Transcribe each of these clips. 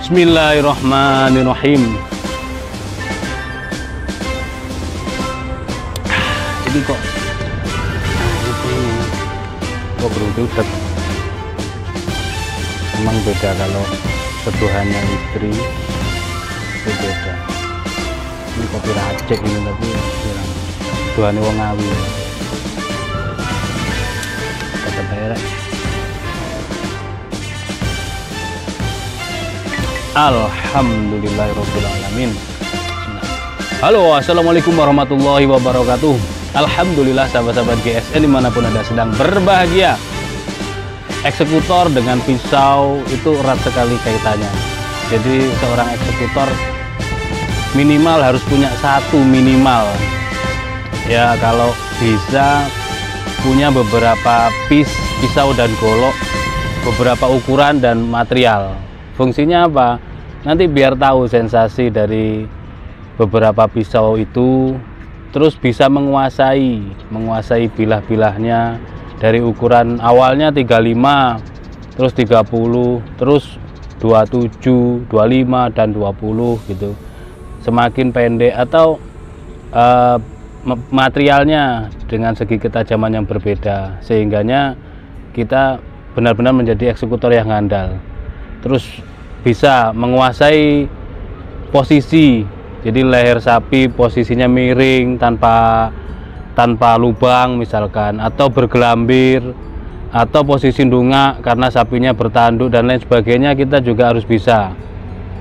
Bismillahirrahmanirrahim. Ini kok berudut. Memang beda kalau seduhannya istri itu beda. Ini kopi racik ini, tapi seduhannya wong Ngawi. Kata daerah. Alhamdulillahirrahmanirrahim. Halo, assalamualaikum warahmatullahi wabarakatuh. Alhamdulillah sahabat-sahabat GSN dimanapun Anda sedang berbahagia. Eksekutor dengan pisau itu erat sekali kaitannya. Jadi seorang eksekutor minimal harus punya satu minimal. Ya, kalau bisa punya beberapa pisau dan golok, beberapa ukuran dan material. Fungsinya apa? Nanti biar tahu sensasi dari beberapa pisau itu, terus bisa menguasai bilah-bilahnya dari ukuran awalnya 35, terus 30, terus 27, 25 dan 20 gitu. Semakin pendek atau materialnya dengan segi ketajaman yang berbeda, sehingganya kita benar-benar menjadi eksekutor yang handal. Terus bisa menguasai posisi, jadi leher sapi posisinya miring tanpa lubang misalkan, atau bergelambir, atau posisi ndungak karena sapinya bertanduk dan lain sebagainya. Kita juga harus bisa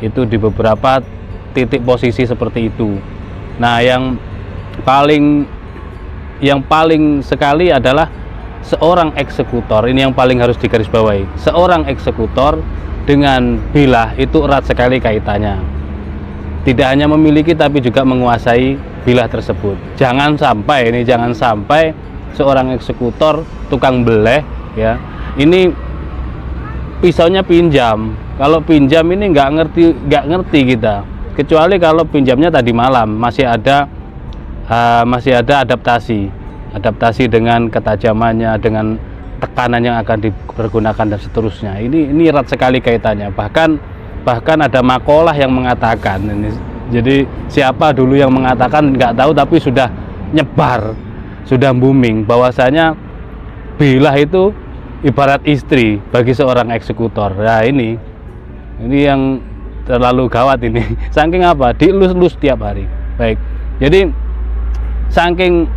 itu di beberapa titik posisi seperti itu. Nah, yang paling sekali adalah seorang eksekutor, ini yang paling harus digarisbawahi. Seorang eksekutor dengan bilah itu erat sekali kaitannya. Tidak hanya memiliki tapi juga menguasai bilah tersebut. Jangan sampai seorang eksekutor tukang beleh ya, ini pisaunya pinjam. Kalau pinjam ini nggak ngerti kita. Kecuali kalau pinjamnya tadi malam masih ada adaptasi dengan ketajamannya, dengan tekanan yang akan dipergunakan dan seterusnya. Ini erat sekali kaitannya. Bahkan ada makalah yang mengatakan ini. Jadi siapa dulu yang mengatakan nggak tahu, tapi sudah nyebar, sudah booming bahwasanya bilah itu ibarat istri bagi seorang eksekutor. Nah, ini yang terlalu gawat ini. Saking apa? Dielus-elus tiap hari. Baik. Jadi saking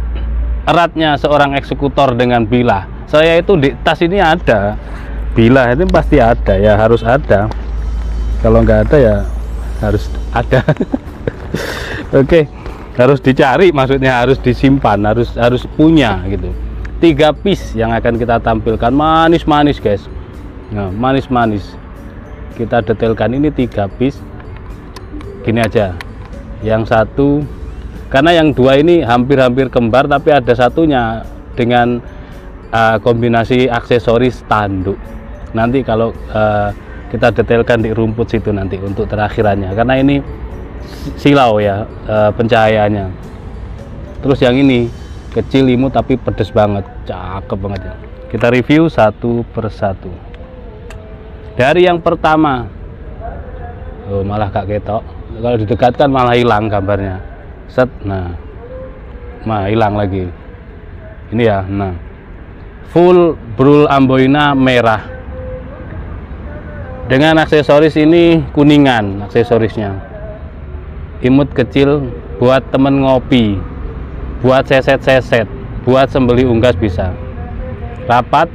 eratnya seorang eksekutor dengan bilah. Saya itu di tas ini ada bilah, itu pasti ada ya, harus ada. Kalau nggak ada ya harus ada. Oke, harus dicari, maksudnya harus disimpan, harus punya gitu. 3 piece yang akan kita tampilkan, manis-manis guys. Nah, manis-manis. Kita detailkan ini 3 piece. Gini aja. Yang satu, karena yang 2 ini hampir-hampir kembar, tapi ada satunya dengan kombinasi aksesoris tanduk. Nanti kalau kita detailkan di rumput situ nanti untuk terakhirannya, karena ini silau ya pencahayaannya. Terus yang ini kecil imut tapi pedes banget, cakep banget ya. Kita review satu persatu. Dari yang pertama, malah gak ketok. Kalau didekatkan malah hilang gambarnya. Set, nah hilang lagi. Ini ya, nah full brul amboina merah dengan aksesoris ini kuningan aksesorisnya. Imut kecil buat temen ngopi, buat seset-seset, buat sembeli unggas bisa. Rapat.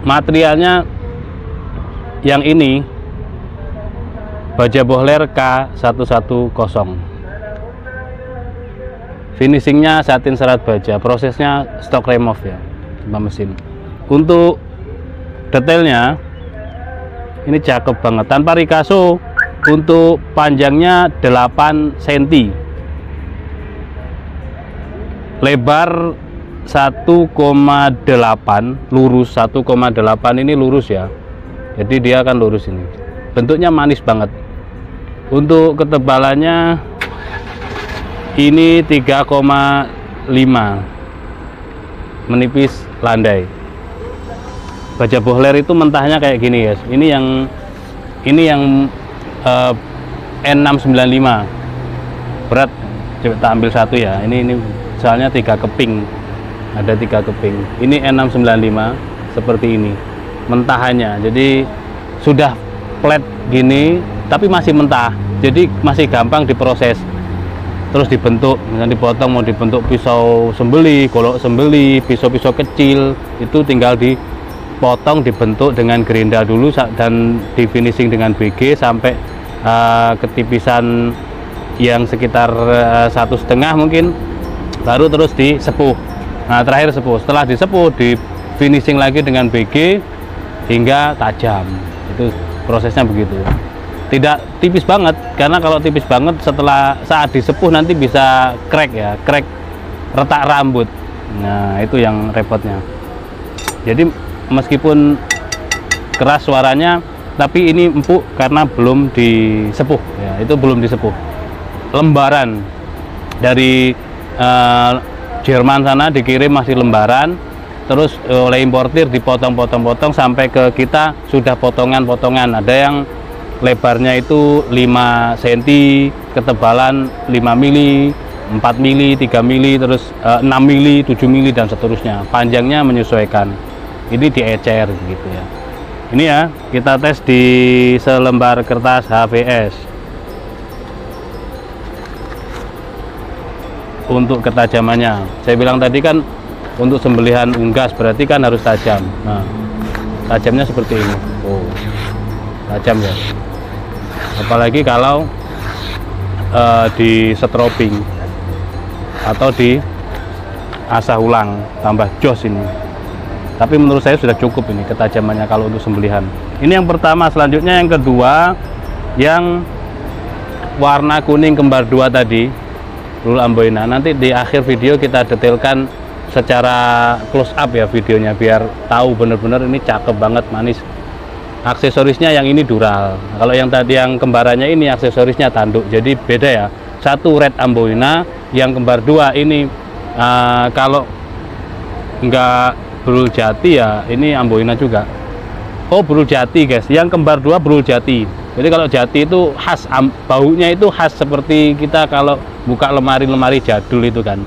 Materialnya yang ini baja bohler K110. Finishingnya satin serat baja, prosesnya stock remove ya, mesin. Untuk detailnya ini cakep banget, tanpa rikaso. Untuk panjangnya 8 cm, lebar 1,8, lurus 1,8. Ini lurus ya, jadi dia akan lurus. Ini bentuknya manis banget. Untuk ketebalannya ini 3,5, menipis landai. Baja bohler itu mentahnya kayak gini guys. Ini yang Ini yang N695 berat, coba kita ambil satu ya. Ini soalnya 3 keping, ada 3 keping. Ini N695 seperti ini mentahannya, jadi sudah flat gini tapi masih mentah, jadi masih gampang diproses, terus dibentuk, misalnya dipotong, mau dibentuk pisau sembeli, golok sembeli, pisau-pisau kecil, itu tinggal dipotong, dibentuk dengan gerinda dulu dan di finishing dengan BG sampai ketipisan yang sekitar 1,5 mungkin, baru terus disepuh. Nah, terakhir sepuh. Setelah disepuh, di finishing lagi dengan BG hingga tajam. Itu prosesnya begitu. Tidak tipis banget, karena kalau tipis banget saat disepuh nanti bisa crack ya, crack retak rambut. Nah, itu yang repotnya. Jadi meskipun keras suaranya, tapi ini empuk karena belum disepuh ya, itu belum disepuh. Lembaran dari Jerman sana dikirim masih lembaran, terus oleh importir dipotong-potong-potong sampai ke kita sudah potongan-potongan. Ada yang lebarnya itu 5 cm, ketebalan 5 mili, 4 mili, 3 mili, terus 6 mili, 7 mili dan seterusnya. Panjangnya menyesuaikan. Ini diecer gitu ya. Ini ya, kita tes di selembar kertas HVS. Untuk ketajamannya, saya bilang tadi kan untuk sembelihan unggas berarti kan harus tajam. Nah, tajamnya seperti ini. Oh, tajam ya. Apalagi kalau di strobing atau di asah ulang, tambah jos ini. Tapi menurut saya sudah cukup ini ketajamannya kalau untuk sembelihan. Ini yang pertama. Selanjutnya yang kedua, yang warna kuning kembar 2 tadi, Blue Amboina. Nanti di akhir video kita detailkan secara close up ya videonya, biar tahu bener-bener ini cakep banget, manis. Aksesorisnya yang ini dural, kalau yang tadi yang kembarannya ini aksesorisnya tanduk, jadi beda ya. Satu red Amboina, yang kembar 2 ini kalau enggak brul jati ya ini Amboina juga. Oh, brul jati guys, yang kembar 2 brul jati. Jadi kalau jati itu khas, baunya itu khas seperti kita kalau buka lemari-lemari jadul itu kan.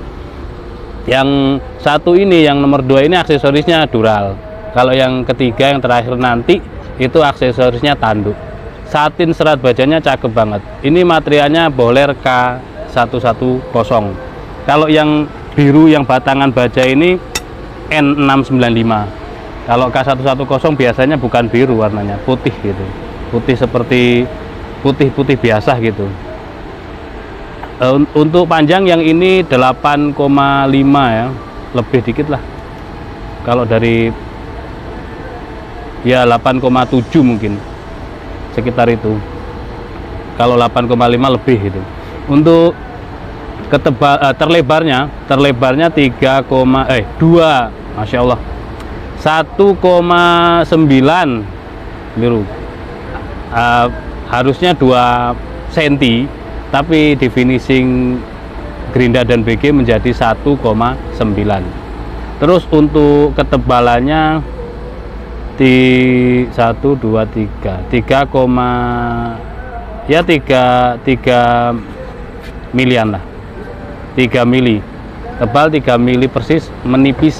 Yang satu ini, yang nomor 2 ini aksesorisnya dural. Kalau yang ketiga, yang terakhir nanti itu aksesorisnya tanduk. Satin serat bajanya cakep banget. Ini materialnya Bohler K110. Kalau yang biru yang batangan baja ini N695. Kalau K110 biasanya bukan biru warnanya, putih gitu. Putih seperti putih-putih biasa gitu. Untuk panjang yang ini 8,5 ya, lebih dikit lah. Kalau dari ya 8,7 mungkin, sekitar itu. Kalau 8,5 lebih itu. Untuk terlebarnya 2, Masya Allah, 1,9 biru. Harusnya 2 cm, tapi di finishing gerinda dan BG menjadi 1,9. Terus untuk ketebalannya di 1, 2, 3 milian lah, 3 mili tebal, 3 mili persis, menipis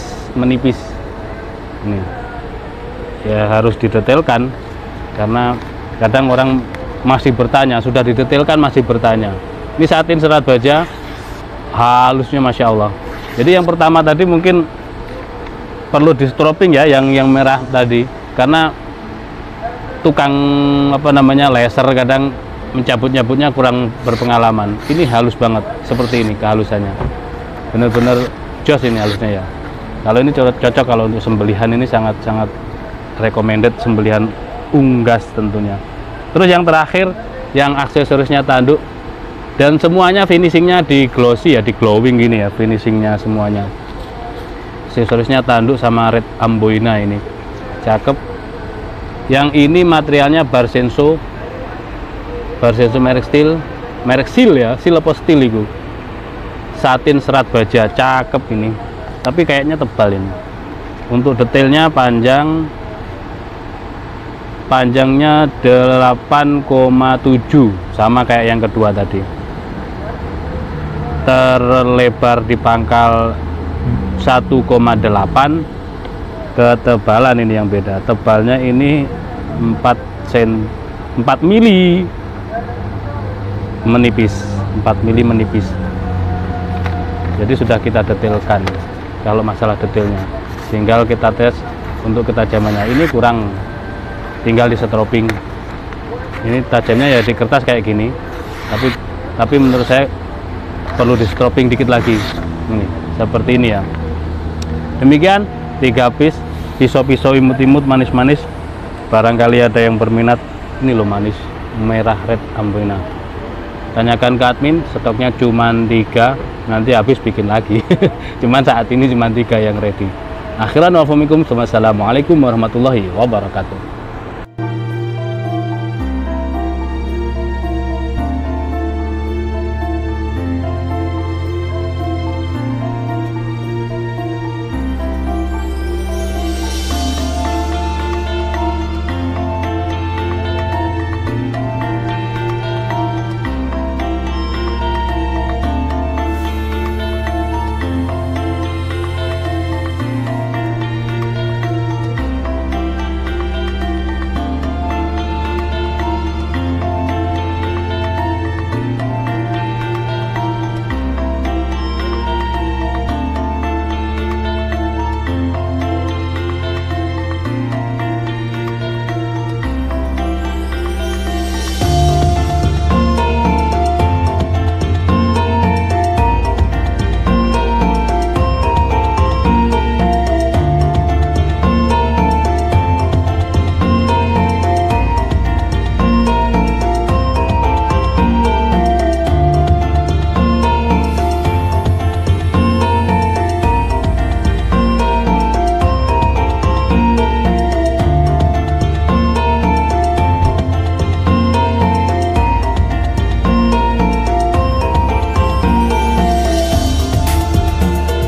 ini ya, harus didetailkan karena kadang orang masih bertanya, sudah didetailkan masih bertanya. Ini satin serat baja halusnya Masya Allah. Jadi yang pertama tadi mungkin perlu di strobing ya, yang merah tadi, karena tukang laser kadang mencabut-nyabutnya kurang berpengalaman. Ini halus banget seperti ini kehalusannya, bener-bener jos ini halusnya ya. Kalau ini cocok kalau untuk sembelihan, ini sangat-sangat recommended sembelihan unggas tentunya. Terus yang terakhir, yang aksesorisnya tanduk dan semuanya finishingnya di glossy ya, di glowing gini ya finishingnya semuanya. Aksesorisnya tanduk sama red Amboina ini cakep. Yang ini materialnya Barsenso merek steel ya, steel apa steel itu, satin serat baja cakep ini, tapi kayaknya tebal ini. Untuk detailnya panjang panjangnya 8,7 sama kayak yang kedua tadi. Terlebar di pangkal 1,8. Ketebalan ini yang beda, tebalnya ini 4 mili menipis, 4 mili menipis. Jadi sudah kita detailkan kalau masalah detailnya, tinggal kita tes untuk ketajamannya. Ini kurang, tinggal di strobing. Ini tajamnya ya di kertas kayak gini, tapi menurut saya perlu di strobing dikit lagi. Ini seperti ini ya. Demikian 3 piece pisau-pisau imut-imut manis-manis. Barangkali ada yang berminat. Ini loh manis, merah red ambina. Tanyakan ke admin, stoknya cuma 3, nanti habis bikin lagi. Cuman saat ini cuma 3 yang ready. Akhiran wassalamualaikum warahmatullahi wabarakatuh.